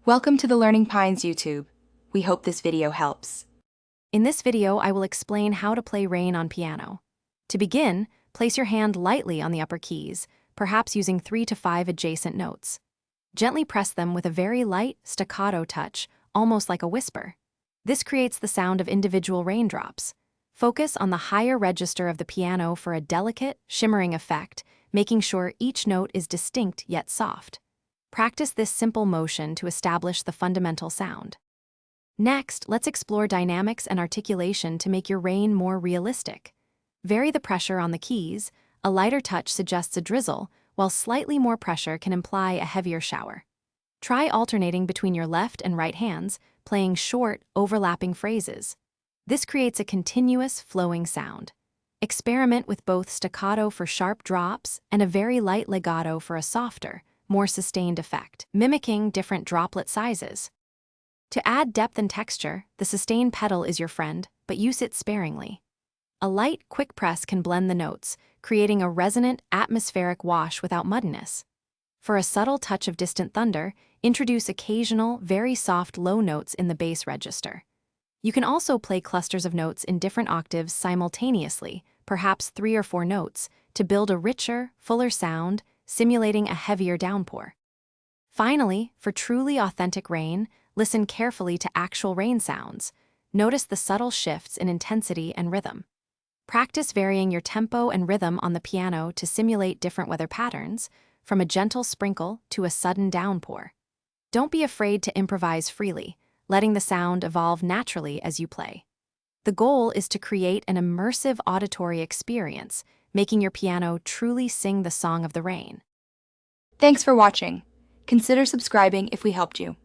Welcome to the Learning Pines YouTube. We hope this video helps. In this video, I will explain how to play rain on piano. To begin, place your hand lightly on the upper keys, perhaps using 3 to 5 adjacent notes. Gently press them with a very light, staccato touch, almost like a whisper. This creates the sound of individual raindrops. Focus on the higher register of the piano for a delicate, shimmering effect, making sure each note is distinct yet soft. Practice this simple motion to establish the fundamental sound. Next, let's explore dynamics and articulation to make your rain more realistic. Vary the pressure on the keys. A lighter touch suggests a drizzle, while slightly more pressure can imply a heavier shower. Try alternating between your left and right hands, playing short, overlapping phrases. This creates a continuous, flowing sound. Experiment with both staccato for sharp drops and a very light legato for a softer, more sustained effect, mimicking different droplet sizes. To add depth and texture, the sustain pedal is your friend, but use it sparingly. A light, quick press can blend the notes, creating a resonant, atmospheric wash without muddiness. For a subtle touch of distant thunder, introduce occasional, very soft low notes in the bass register. You can also play clusters of notes in different octaves simultaneously, perhaps 3 or 4 notes, to build a richer, fuller sound, simulating a heavier downpour. Finally, for truly authentic rain, listen carefully to actual rain sounds. Notice the subtle shifts in intensity and rhythm. Practice varying your tempo and rhythm on the piano to simulate different weather patterns, from a gentle sprinkle to a sudden downpour. Don't be afraid to improvise freely, letting the sound evolve naturally as you play. The goal is to create an immersive auditory experience, making your piano truly sing the song of the rain. Thanks for watching. Consider subscribing if we helped you.